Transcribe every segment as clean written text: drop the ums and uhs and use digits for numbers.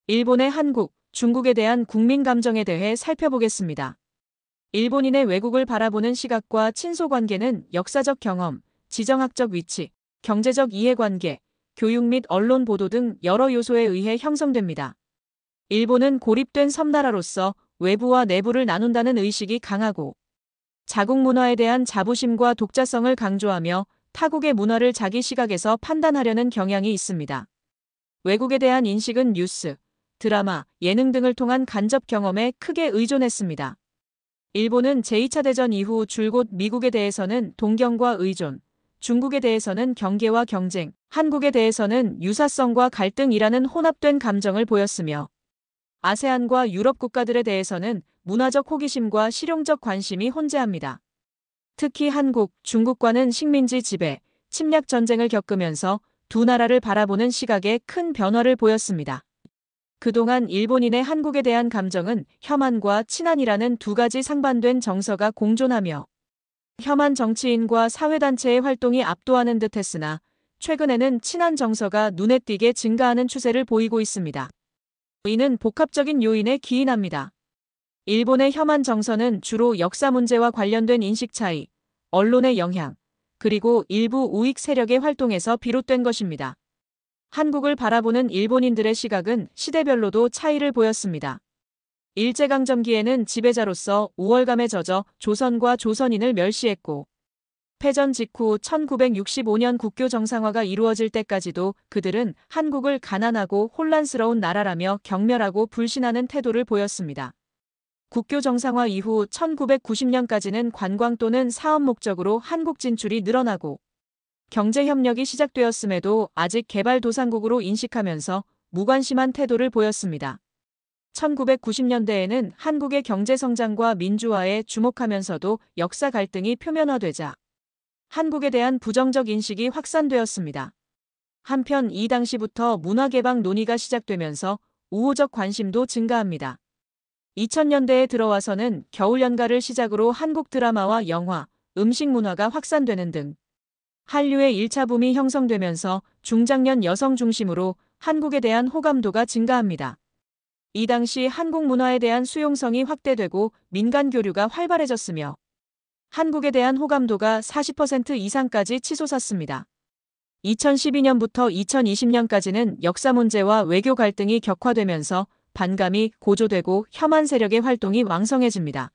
일본의 한국, 중국에 대한 국민 감정에 대해 살펴보겠습니다. 일본인의 외국을 바라보는 시각과 친소관계는 역사적 경험, 지정학적 위치, 경제적 이해관계, 교육 및 언론 보도 등 여러 요소에 의해 형성됩니다. 일본은 고립된 섬나라로서 외부와 내부를 나눈다는 의식이 강하고 자국 문화에 대한 자부심과 독자성을 강조하며 타국의 문화를 자기 시각에서 판단하려는 경향이 있습니다. 외국에 대한 인식은 뉴스, 드라마, 예능 등을 통한 간접 경험에 크게 의존했습니다. 일본은 제2차 대전 이후 줄곧 미국에 대해서는 동경과 의존, 중국에 대해서는 경계와 경쟁, 한국에 대해서는 유사성과 갈등이라는 혼합된 감정을 보였으며 아세안과 유럽 국가들에 대해서는 문화적 호기심과 실용적 관심이 혼재합니다. 특히 한국, 중국과는 식민지 지배, 침략 전쟁을 겪으면서 두 나라를 바라보는 시각에 큰 변화를 보였습니다. 그동안 일본인의 한국에 대한 감정은 혐한과 친한이라는 두 가지 상반된 정서가 공존하며 혐한 정치인과 사회단체의 활동이 압도하는 듯 했으나 최근에는 친한 정서가 눈에 띄게 증가하는 추세를 보이고 있습니다. 이는 복합적인 요인에 기인합니다. 일본의 혐한 정서는 주로 역사 문제와 관련된 인식 차이, 언론의 영향, 그리고 일부 우익 세력의 활동에서 비롯된 것입니다. 한국을 바라보는 일본인들의 시각은 시대별로도 차이를 보였습니다. 일제강점기에는 지배자로서 우월감에 젖어 조선과 조선인을 멸시했고 패전 직후 1965년 국교 정상화가 이루어질 때까지도 그들은 한국을 가난하고 혼란스러운 나라라며 경멸하고 불신하는 태도를 보였습니다. 국교 정상화 이후 1990년까지는 관광 또는 사업 목적으로 한국 진출이 늘어나고 경제협력이 시작되었음에도 아직 개발도상국으로 인식하면서 무관심한 태도를 보였습니다. 1990년대에는 한국의 경제성장과 민주화에 주목하면서도 역사 갈등이 표면화되자 한국에 대한 부정적 인식이 확산되었습니다. 한편 이 당시부터 문화개방 논의가 시작되면서 우호적 관심도 증가합니다. 2000년대에 들어와서는 겨울연가를 시작으로 한국 드라마와 영화, 음식 문화가 확산되는 등 한류의 1차 붐이 형성되면서 중장년 여성 중심으로 한국에 대한 호감도가 증가합니다. 이 당시 한국 문화에 대한 수용성이 확대되고 민간 교류가 활발해졌으며 한국에 대한 호감도가 40% 이상까지 치솟았습니다. 2012년부터 2020년까지는 역사 문제와 외교 갈등이 격화되면서 반감이 고조되고 혐한 세력의 활동이 왕성해집니다.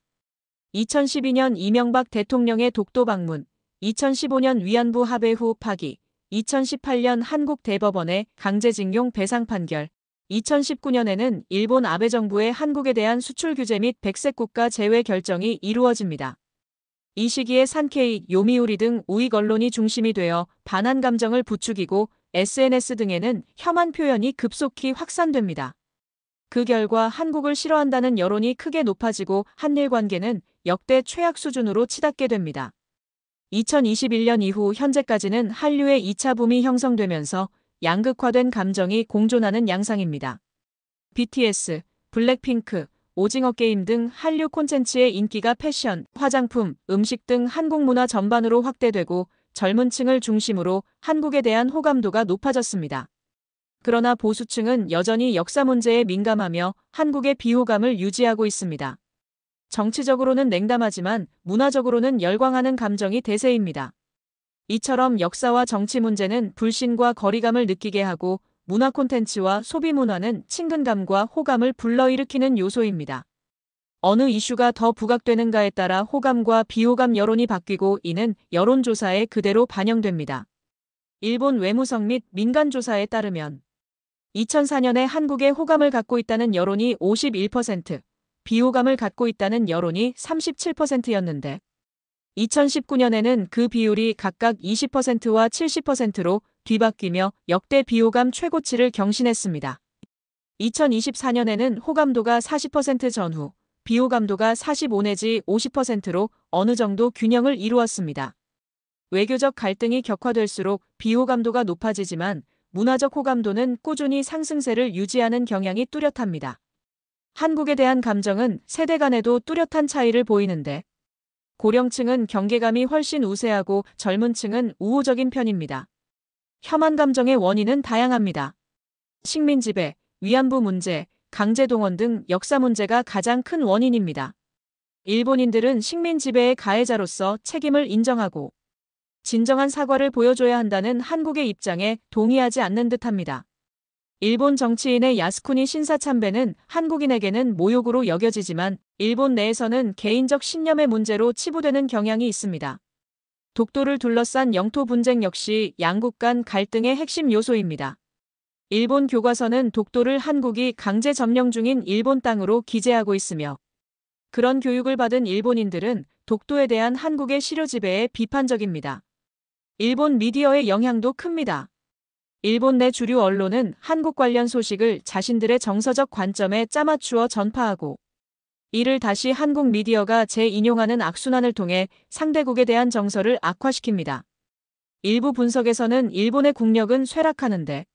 2012년 이명박 대통령의 독도 방문, 2015년 위안부 합의 후 파기, 2018년 한국 대법원의 강제징용 배상 판결, 2019년에는 일본 아베 정부의 한국에 대한 수출 규제 및 백색 국가 제외 결정이 이루어집니다. 이 시기에 산케이, 요미우리 등 우익 언론이 중심이 되어 반한 감정을 부추기고 SNS 등에는 혐한 표현이 급속히 확산됩니다. 그 결과 한국을 싫어한다는 여론이 크게 높아지고 한일 관계는 역대 최악 수준으로 치닫게 됩니다. 2021년 이후 현재까지는 한류의 2차 붐이 형성되면서 양극화된 감정이 공존하는 양상입니다. BTS, 블랙핑크, 오징어 게임 등 한류 콘텐츠의 인기가 패션, 화장품, 음식 등 한국 문화 전반으로 확대되고 젊은 층을 중심으로 한국에 대한 호감도가 높아졌습니다. 그러나 보수층은 여전히 역사 문제에 민감하며 한국의 비호감을 유지하고 있습니다. 정치적으로는 냉담하지만 문화적으로는 열광하는 감정이 대세입니다. 이처럼 역사와 정치 문제는 불신과 거리감을 느끼게 하고 문화 콘텐츠와 소비 문화는 친근감과 호감을 불러일으키는 요소입니다. 어느 이슈가 더 부각되는가에 따라 호감과 비호감 여론이 바뀌고 이는 여론조사에 그대로 반영됩니다. 일본 외무성 및 민간조사에 따르면 2004년에 한국에 호감을 갖고 있다는 여론이 51%, 비호감을 갖고 있다는 여론이 37%였는데 2019년에는 그 비율이 각각 20%와 70%로 뒤바뀌며 역대 비호감 최고치를 경신했습니다. 2024년에는 호감도가 40% 전후, 비호감도가 45 내지 50%로 어느 정도 균형을 이루었습니다. 외교적 갈등이 격화될수록 비호감도가 높아지지만 문화적 호감도는 꾸준히 상승세를 유지하는 경향이 뚜렷합니다. 한국에 대한 감정은 세대 간에도 뚜렷한 차이를 보이는데 고령층은 경계감이 훨씬 우세하고 젊은 층은 우호적인 편입니다. 혐한 감정의 원인은 다양합니다. 식민지배, 위안부 문제, 강제동원 등 역사 문제가 가장 큰 원인입니다. 일본인들은 식민 지배의 가해자로서 책임을 인정하고 진정한 사과를 보여줘야 한다는 한국의 입장에 동의하지 않는 듯합니다. 일본 정치인의 야스쿠니 신사참배는 한국인에게는 모욕으로 여겨지지만 일본 내에서는 개인적 신념의 문제로 치부되는 경향이 있습니다. 독도를 둘러싼 영토 분쟁 역시 양국 간 갈등의 핵심 요소입니다. 일본 교과서는 독도를 한국이 강제 점령 중인 일본 땅으로 기재하고 있으며 그런 교육을 받은 일본인들은 독도에 대한 한국의 실효 지배에 비판적입니다. 일본 미디어의 영향도 큽니다. 일본 내 주류 언론은 한국 관련 소식을 자신들의 정서적 관점에 짜맞추어 전파하고 이를 다시 한국 미디어가 재인용하는 악순환을 통해 상대국에 대한 정서를 악화시킵니다. 일부 분석에서는 일본의 국력은 쇠락하는데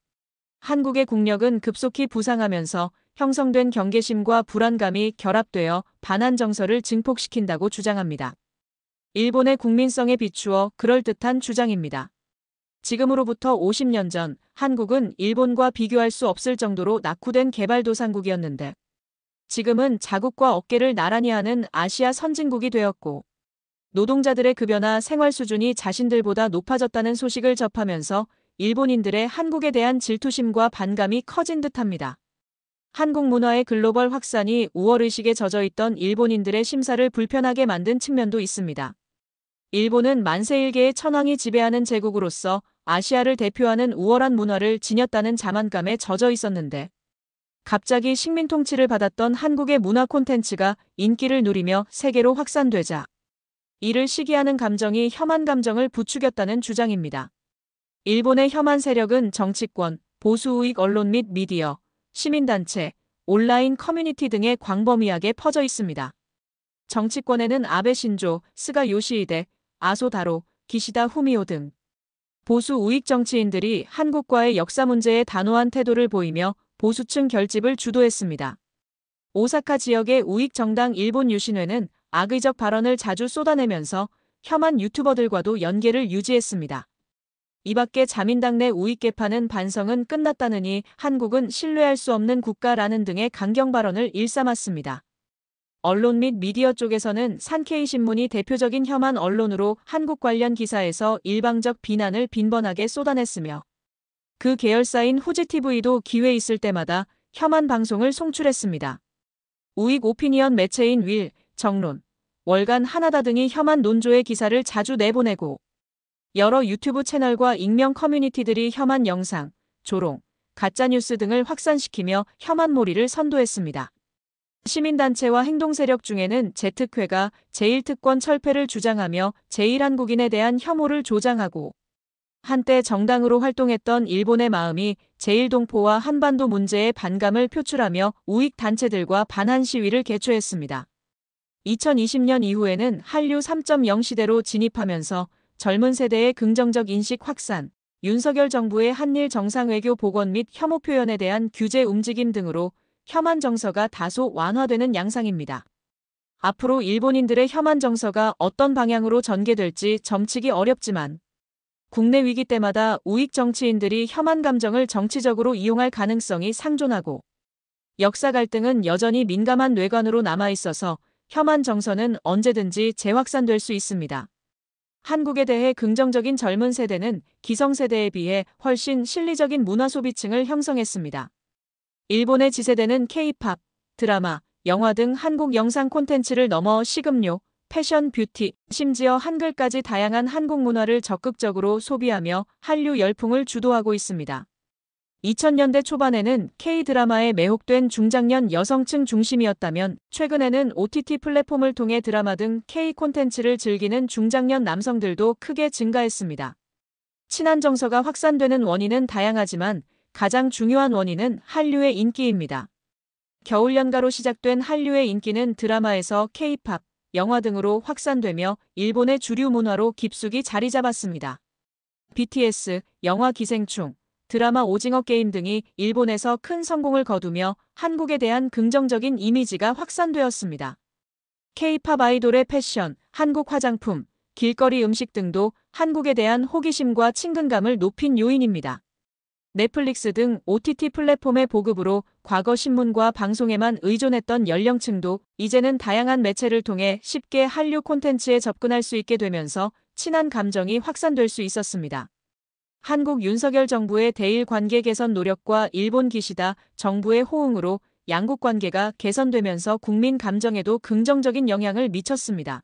한국의 국력은 급속히 부상하면서 형성된 경계심과 불안감이 결합되어 반한 정서를 증폭시킨다고 주장합니다. 일본의 국민성에 비추어 그럴듯한 주장입니다. 지금으로부터 50년 전 한국은 일본과 비교할 수 없을 정도로 낙후된 개발도상국이었는데 지금은 자국과 어깨를 나란히 하는 아시아 선진국이 되었고 노동자들의 급여나 생활 수준이 자신들보다 높아졌다는 소식을 접하면서 일본인들의 한국에 대한 질투심과 반감이 커진 듯합니다. 한국 문화의 글로벌 확산이 우월의식에 젖어있던 일본인들의 심사를 불편하게 만든 측면도 있습니다. 일본은 만세일계의 천황이 지배하는 제국으로서 아시아를 대표하는 우월한 문화를 지녔다는 자만감에 젖어 있었는데 갑자기 식민 통치를 받았던 한국의 문화 콘텐츠가 인기를 누리며 세계로 확산되자 이를 시기하는 감정이 혐한 감정을 부추겼다는 주장입니다. 일본의 혐한 세력은 정치권, 보수우익 언론 및 미디어, 시민단체, 온라인 커뮤니티 등에 광범위하게 퍼져 있습니다. 정치권에는 아베 신조, 스가 요시히데, 아소 다로, 기시다 후미오 등 보수 우익 정치인들이 한국과의 역사 문제에 단호한 태도를 보이며 보수층 결집을 주도했습니다. 오사카 지역의 우익 정당 일본 유신회는 악의적 발언을 자주 쏟아내면서 혐한 유튜버들과도 연계를 유지했습니다. 이밖에 자민당 내 우익 계파는 반성은 끝났다느니 한국은 신뢰할 수 없는 국가라는 등의 강경 발언을 일삼았습니다. 언론 및 미디어 쪽에서는 산케이 신문이 대표적인 혐한 언론으로 한국 관련 기사에서 일방적 비난을 빈번하게 쏟아냈으며 그 계열사인 후지TV도 기회 있을 때마다 혐한 방송을 송출했습니다. 우익 오피니언 매체인 윌, 정론, 월간 하나다 등이 혐한 논조의 기사를 자주 내보내고 여러 유튜브 채널과 익명 커뮤니티들이 혐한 영상, 조롱, 가짜뉴스 등을 확산시키며 혐한몰이를 선도했습니다. 시민단체와 행동세력 중에는 재특회가 제1특권 철폐를 주장하며 제1한국인에 대한 혐오를 조장하고 한때 정당으로 활동했던 일본의 마음이 제1동포와 한반도 문제에 반감을 표출하며 우익 단체들과 반한 시위를 개최했습니다. 2020년 이후에는 한류 3.0 시대로 진입하면서 젊은 세대의 긍정적 인식 확산, 윤석열 정부의 한일 정상외교 복원 및 혐오 표현에 대한 규제 움직임 등으로 혐한 정서가 다소 완화되는 양상입니다. 앞으로 일본인들의 혐한 정서가 어떤 방향으로 전개될지 점치기 어렵지만 국내 위기 때마다 우익 정치인들이 혐한 감정을 정치적으로 이용할 가능성이 상존하고 역사 갈등은 여전히 민감한 뇌관으로 남아있어서 혐한 정서는 언제든지 재확산될 수 있습니다. 한국에 대해 긍정적인 젊은 세대는 기성세대에 비해 훨씬 실리적인 문화 소비층을 형성했습니다. 일본의 지세대는 K-팝, 드라마, 영화 등 한국 영상 콘텐츠를 넘어 식음료, 패션, 뷰티, 심지어 한글까지 다양한 한국 문화를 적극적으로 소비하며 한류 열풍을 주도하고 있습니다. 2000년대 초반에는 K-드라마에 매혹된 중장년 여성층 중심이었다면 최근에는 OTT 플랫폼을 통해 드라마 등 K 콘텐츠를 즐기는 중장년 남성들도 크게 증가했습니다. 친한 정서가 확산되는 원인은 다양하지만 가장 중요한 원인은 한류의 인기입니다. 겨울연가로 시작된 한류의 인기는 드라마에서 K-팝, 영화 등으로 확산되며 일본의 주류 문화로 깊숙이 자리 잡았습니다. BTS, 영화 기생충, 드라마 오징어 게임 등이 일본에서 큰 성공을 거두며 한국에 대한 긍정적인 이미지가 확산되었습니다. K-팝 아이돌의 패션, 한국 화장품, 길거리 음식 등도 한국에 대한 호기심과 친근감을 높인 요인입니다. 넷플릭스 등 OTT 플랫폼의 보급으로 과거 신문과 방송에만 의존했던 연령층도 이제는 다양한 매체를 통해 쉽게 한류 콘텐츠에 접근할 수 있게 되면서 친한 감정이 확산될 수 있었습니다. 한국 윤석열 정부의 대일 관계 개선 노력과 일본 기시다 정부의 호응으로 양국 관계가 개선되면서 국민 감정에도 긍정적인 영향을 미쳤습니다.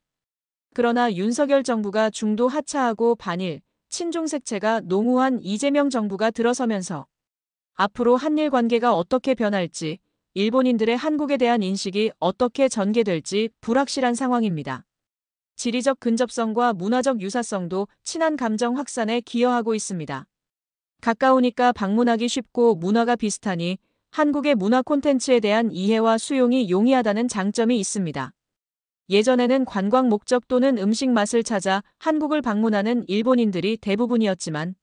그러나 윤석열 정부가 중도 하차하고 반일, 친중 색채가 농후한 이재명 정부가 들어서면서 앞으로 한일 관계가 어떻게 변할지, 일본인들의 한국에 대한 인식이 어떻게 전개될지 불확실한 상황입니다. 지리적 근접성과 문화적 유사성도 친한 감정 확산에 기여하고 있습니다. 가까우니까 방문하기 쉽고 문화가 비슷하니 한국의 문화 콘텐츠에 대한 이해와 수용이 용이하다는 장점이 있습니다. 예전에는 관광 목적 또는 음식 맛을 찾아 한국을 방문하는 일본인들이 대부분이었지만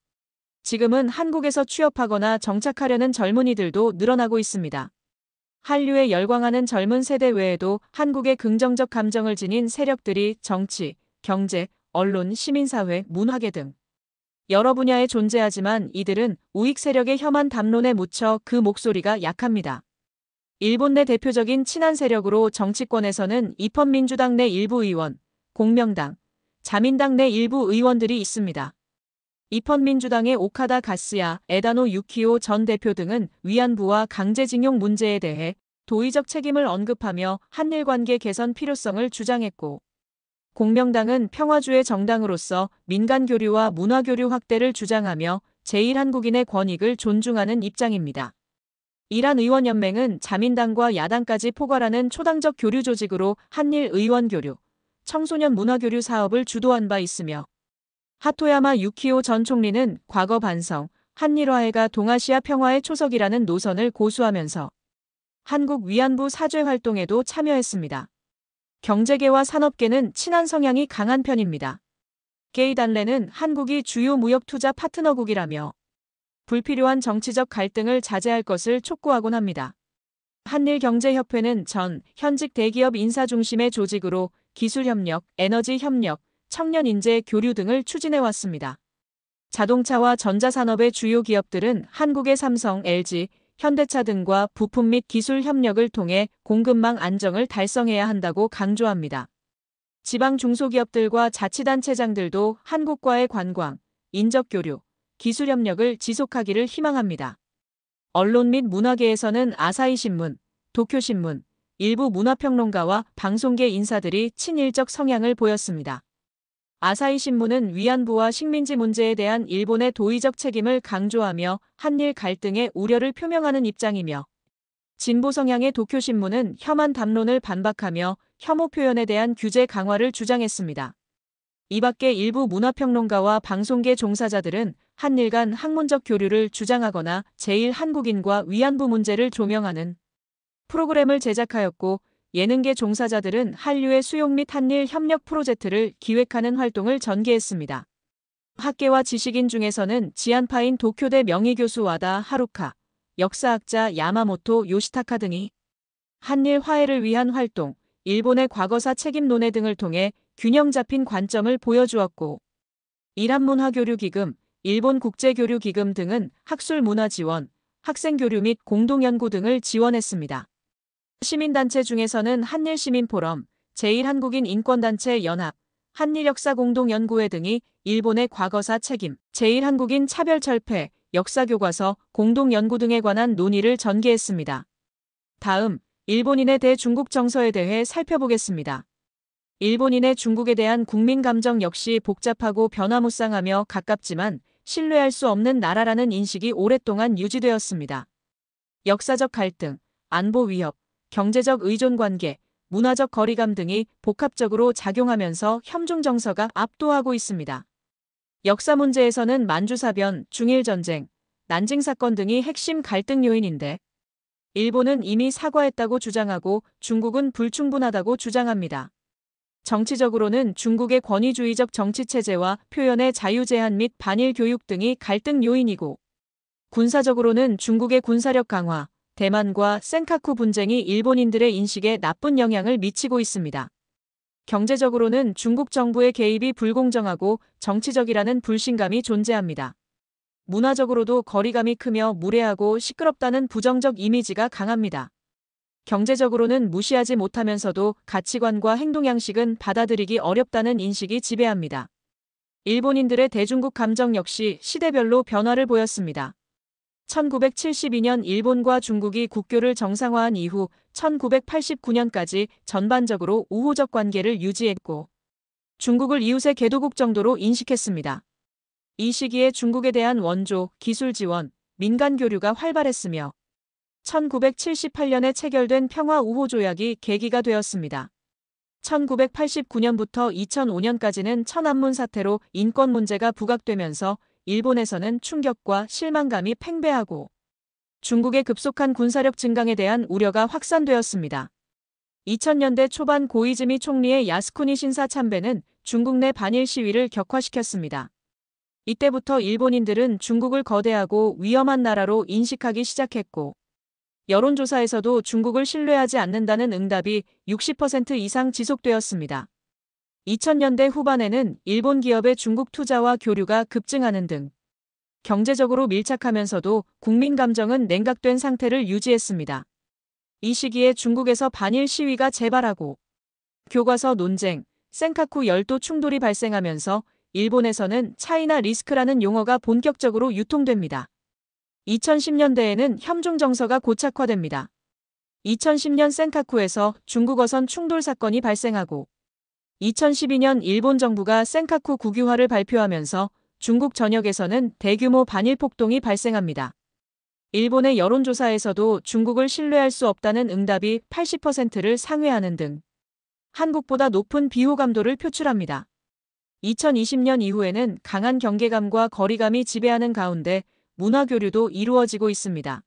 지금은 한국에서 취업하거나 정착하려는 젊은이들도 늘어나고 있습니다. 한류에 열광하는 젊은 세대 외에도 한국에 긍정적 감정을 지닌 세력들이 정치, 경제, 언론, 시민사회, 문화계 등 여러 분야에 존재하지만 이들은 우익 세력의 혐한 담론에 묻혀 그 목소리가 약합니다. 일본 내 대표적인 친한 세력으로 정치권에서는 입헌민주당 내 일부 의원, 공명당, 자민당 내 일부 의원들이 있습니다. 입헌민주당의 오카다 가스야, 에다노 유키오 전 대표 등은 위안부와 강제징용 문제에 대해 도의적 책임을 언급하며 한일 관계 개선 필요성을 주장했고, 공명당은 평화주의 정당으로서 민간 교류와 문화 교류 확대를 주장하며 제1한국인의 권익을 존중하는 입장입니다. 이란 의원연맹은 자민당과 야당까지 포괄하는 초당적 교류 조직으로 한일 의원 교류, 청소년 문화 교류 사업을 주도한 바 있으며 하토야마 유키오 전 총리는 과거 반성, 한일화해가 동아시아 평화의 초석이라는 노선을 고수하면서 한국 위안부 사죄 활동에도 참여했습니다. 경제계와 산업계는 친한 성향이 강한 편입니다. 게이단레는 한국이 주요 무역 투자 파트너국이라며 불필요한 정치적 갈등을 자제할 것을 촉구하곤 합니다. 한일경제협회는 현직 대기업 인사 중심의 조직으로 기술협력, 에너지협력, 청년인재 교류 등을 추진해왔습니다. 자동차와 전자산업의 주요 기업들은 한국의 삼성, LG, 현대차 등과 부품 및 기술 협력을 통해 공급망 안정을 달성해야 한다고 강조합니다. 지방 중소기업들과 자치단체장들도 한국과의 관광, 인적교류, 기술협력을 지속하기를 희망합니다. 언론 및 문화계에서는 아사히신문, 도쿄신문, 일부 문화평론가와 방송계 인사들이 친일적 성향을 보였습니다. 아사히신문은 위안부와 식민지 문제에 대한 일본의 도의적 책임을 강조하며 한일 갈등의 우려를 표명하는 입장이며 진보 성향의 도쿄신문은 혐한 담론을 반박하며 혐오 표현에 대한 규제 강화를 주장했습니다. 이 밖에 일부 문화평론가와 방송계 종사자들은 한일 간 학문적 교류를 주장하거나 제1한국인과 위안부 문제를 조명하는 프로그램을 제작하였고 예능계 종사자들은 한류의 수용 및 한일 협력 프로젝트를 기획하는 활동을 전개했습니다. 학계와 지식인 중에서는 지안파인 도쿄대 명의교수 와다 하루카, 역사학자 야마모토 요시타카 등이 한일 화해를 위한 활동, 일본의 과거사 책임 논의 등을 통해 균형 잡힌 관점을 보여주었고 일한문화교류기금, 일본국제교류기금 등은 학술문화 지원, 학생교류 및 공동연구 등을 지원했습니다. 시민단체 중에서는 한일시민포럼, 제1한국인 인권단체 연합, 한일역사공동연구회 등이 일본의 과거사 책임, 제1한국인 차별철폐, 역사교과서, 공동연구 등에 관한 논의를 전개했습니다. 다음, 일본인의 대중국 정서에 대해 살펴보겠습니다. 일본인의 중국에 대한 국민 감정 역시 복잡하고 변화무쌍하며 가깝지만 신뢰할 수 없는 나라라는 인식이 오랫동안 유지되었습니다. 역사적 갈등, 안보 위협, 경제적 의존관계, 문화적 거리감 등이 복합적으로 작용하면서 혐중 정서가 압도하고 있습니다. 역사 문제에서는 만주사변, 중일전쟁, 난징사건 등이 핵심 갈등 요인인데 일본은 이미 사과했다고 주장하고 중국은 불충분하다고 주장합니다. 정치적으로는 중국의 권위주의적 정치체제와 표현의 자유 제한 및 반일 교육 등이 갈등 요인이고 군사적으로는 중국의 군사력 강화, 대만과 센카쿠 분쟁이 일본인들의 인식에 나쁜 영향을 미치고 있습니다. 경제적으로는 중국 정부의 개입이 불공정하고 정치적이라는 불신감이 존재합니다. 문화적으로도 거리감이 크며 무례하고 시끄럽다는 부정적 이미지가 강합니다. 경제적으로는 무시하지 못하면서도 가치관과 행동 양식은 받아들이기 어렵다는 인식이 지배합니다. 일본인들의 대중국 감정 역시 시대별로 변화를 보였습니다. 1972년 일본과 중국이 국교를 정상화한 이후 1989년까지 전반적으로 우호적 관계를 유지했고 중국을 이웃의 개도국 정도로 인식했습니다. 이 시기에 중국에 대한 원조, 기술 지원, 민간 교류가 활발했으며 1978년에 체결된 평화우호조약이 계기가 되었습니다. 1989년부터 2005년까지는 천안문 사태로 인권 문제가 부각되면서 일본에서는 충격과 실망감이 팽배하고 중국의 급속한 군사력 증강에 대한 우려가 확산되었습니다. 2000년대 초반 고이즈미 총리의 야스쿠니 신사 참배는 중국 내 반일 시위를 격화시켰습니다. 이때부터 일본인들은 중국을 거대하고 위험한 나라로 인식하기 시작했고 여론조사에서도 중국을 신뢰하지 않는다는 응답이 60% 이상 지속되었습니다. 2000년대 후반에는 일본 기업의 중국 투자와 교류가 급증하는 등 경제적으로 밀착하면서도 국민 감정은 냉각된 상태를 유지했습니다. 이 시기에 중국에서 반일 시위가 재발하고 교과서 논쟁, 센카쿠 열도 충돌이 발생하면서 일본에서는 차이나 리스크라는 용어가 본격적으로 유통됩니다. 2010년대에는 현중 정서가 고착화됩니다. 2010년 센카쿠에서 중국어선 충돌 사건이 발생하고 2012년 일본 정부가 센카쿠 국유화를 발표하면서 중국 전역에서는 대규모 반일 폭동이 발생합니다. 일본의 여론조사에서도 중국을 신뢰할 수 없다는 응답이 80%를 상회하는 등 한국보다 높은 비호감도를 표출합니다. 2020년 이후에는 강한 경계감과 거리감이 지배하는 가운데 문화교류도 이루어지고 있습니다.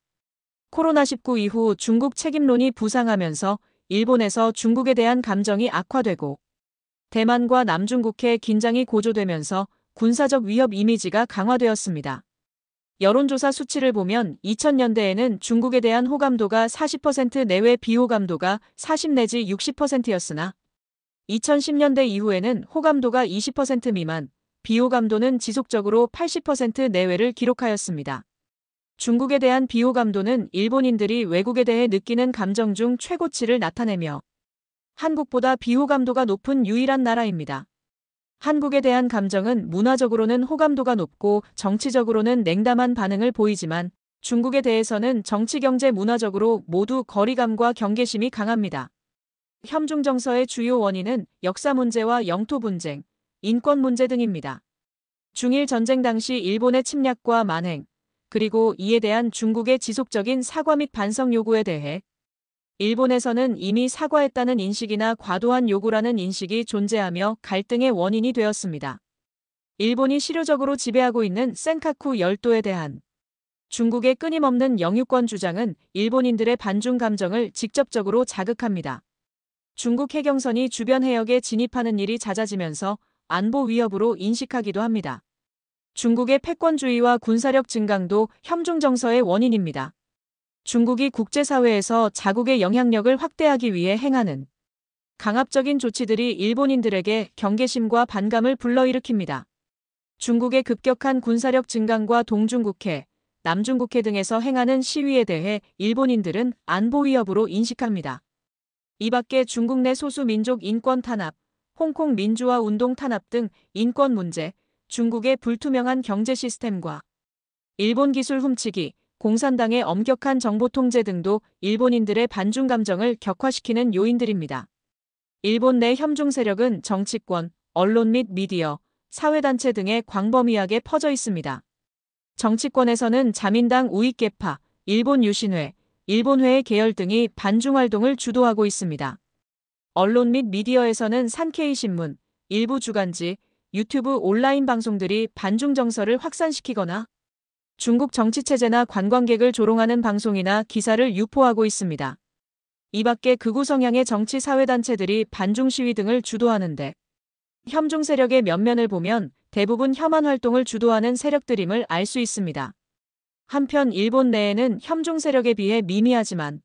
코로나19 이후 중국 책임론이 부상하면서 일본에서 중국에 대한 감정이 악화되고 대만과 남중국해 긴장이 고조되면서 군사적 위협 이미지가 강화되었습니다. 여론조사 수치를 보면 2000년대에는 중국에 대한 호감도가 40% 내외 비호감도가 40 내지 60%였으나 2010년대 이후에는 호감도가 20% 미만, 비호감도는 지속적으로 80% 내외를 기록하였습니다. 중국에 대한 비호감도는 일본인들이 외국에 대해 느끼는 감정 중 최고치를 나타내며 한국보다 비호감도가 높은 유일한 나라입니다. 한국에 대한 감정은 문화적으로는 호감도가 높고 정치적으로는 냉담한 반응을 보이지만 중국에 대해서는 정치, 경제, 문화적으로 모두 거리감과 경계심이 강합니다. 현중 정서의 주요 원인은 역사 문제와 영토 분쟁, 인권 문제 등입니다. 중일 전쟁 당시 일본의 침략과 만행, 그리고 이에 대한 중국의 지속적인 사과 및 반성 요구에 대해 일본에서는 이미 사과했다는 인식이나 과도한 요구라는 인식이 존재하며 갈등의 원인이 되었습니다. 일본이 실효적으로 지배하고 있는 센카쿠 열도에 대한 중국의 끊임없는 영유권 주장은 일본인들의 반중 감정을 직접적으로 자극합니다. 중국 해경선이 주변 해역에 진입하는 일이 잦아지면서 안보 위협으로 인식하기도 합니다. 중국의 패권주의와 군사력 증강도 현중 정서의 원인입니다. 중국이 국제사회에서 자국의 영향력을 확대하기 위해 행하는 강압적인 조치들이 일본인들에게 경계심과 반감을 불러일으킵니다. 중국의 급격한 군사력 증강과 동중국해, 남중국해 등에서 행하는 시위에 대해 일본인들은 안보 위협으로 인식합니다. 이 밖에 중국 내 소수 민족 인권 탄압, 홍콩 민주화 운동 탄압 등 인권 문제, 중국의 불투명한 경제 시스템과 일본 기술 훔치기, 공산당의 엄격한 정보 통제 등도 일본인들의 반중 감정을 격화시키는 요인들입니다. 일본 내 현중 세력은 정치권, 언론 및 미디어, 사회단체 등에 광범위하게 퍼져 있습니다. 정치권에서는 자민당 우익계파, 일본 유신회, 일본회의 계열 등이 반중 활동을 주도하고 있습니다. 언론 및 미디어에서는 산케이 신문, 일부 주간지, 유튜브 온라인 방송들이 반중 정서를 확산시키거나 중국 정치체제나 관광객을 조롱하는 방송이나 기사를 유포하고 있습니다. 이 밖에 극우 성향의 정치 사회단체들이 반중 시위 등을 주도하는데 현중 세력의 면면을 보면 대부분 혐한 활동을 주도하는 세력들임을 알 수 있습니다. 한편 일본 내에는 현중 세력에 비해 미미하지만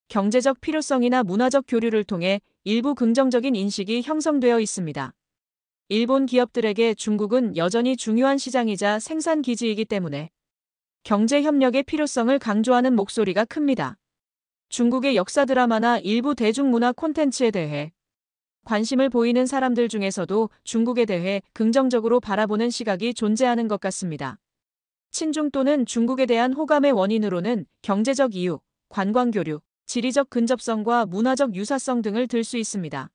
경제적 필요성이나 문화적 교류를 통해 일부 긍정적인 인식이 형성되어 있습니다. 일본 기업들에게 중국은 여전히 중요한 시장이자 생산 기지이기 때문에 경제 협력의 필요성을 강조하는 목소리가 큽니다. 중국의 역사 드라마나 일부 대중문화 콘텐츠에 대해 관심을 보이는 사람들 중에서도 중국에 대해 긍정적으로 바라보는 시각이 존재하는 것 같습니다. 친중 또는 중국에 대한 호감의 원인으로는 경제적 이유, 관광 교류, 지리적 근접성과 문화적 유사성 등을 들 수 있습니다.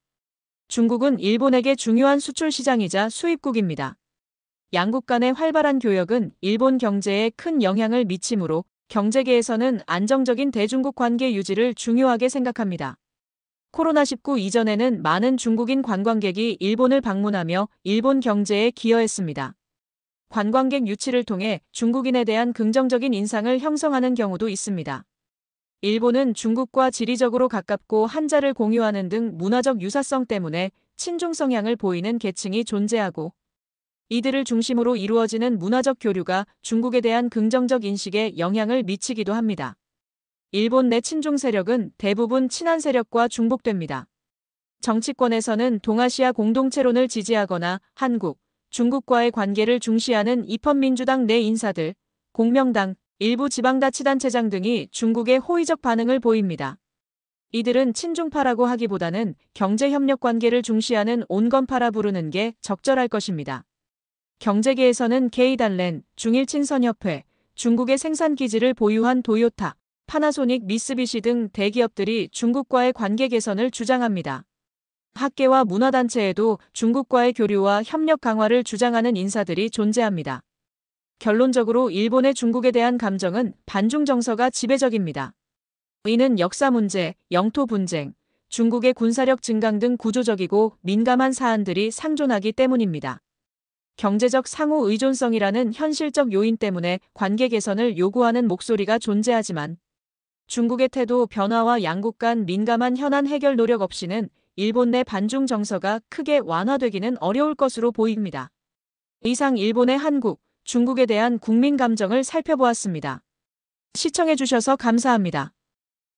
중국은 일본에게 중요한 수출 시장이자 수입국입니다. 양국 간의 활발한 교역은 일본 경제에 큰 영향을 미치므로 경제계에서는 안정적인 대중국 관계 유지를 중요하게 생각합니다. 코로나19 이전에는 많은 중국인 관광객이 일본을 방문하며 일본 경제에 기여했습니다. 관광객 유치를 통해 중국인에 대한 긍정적인 인상을 형성하는 경우도 있습니다. 일본은 중국과 지리적으로 가깝고 한자를 공유하는 등 문화적 유사성 때문에 친중 성향을 보이는 계층이 존재하고 이들을 중심으로 이루어지는 문화적 교류가 중국에 대한 긍정적 인식에 영향을 미치기도 합니다. 일본 내 친중 세력은 대부분 친한 세력과 중복됩니다. 정치권에서는 동아시아 공동체론을 지지하거나 한국, 중국과의 관계를 중시하는 입헌민주당 내 인사들, 공명당, 일부 지방자치단체장 등이 중국에 호의적 반응을 보입니다. 이들은 친중파라고 하기보다는 경제협력 관계를 중시하는 온건파라 부르는 게 적절할 것입니다. 경제계에서는 K달렌, 중일친선협회, 중국의 생산기지를 보유한 도요타, 파나소닉, 미쓰비시 등 대기업들이 중국과의 관계 개선을 주장합니다. 학계와 문화단체에도 중국과의 교류와 협력 강화를 주장하는 인사들이 존재합니다. 결론적으로 일본의 중국에 대한 감정은 반중 정서가 지배적입니다. 이는 역사 문제, 영토 분쟁, 중국의 군사력 증강 등 구조적이고 민감한 사안들이 상존하기 때문입니다. 경제적 상호 의존성이라는 현실적 요인 때문에 관계 개선을 요구하는 목소리가 존재하지만 중국의 태도 변화와 양국 간 민감한 현안 해결 노력 없이는 일본 내 반중 정서가 크게 완화되기는 어려울 것으로 보입니다. 이상 일본의 한국, 중국에 대한 국민 감정을 살펴보았습니다. 시청해주셔서 감사합니다.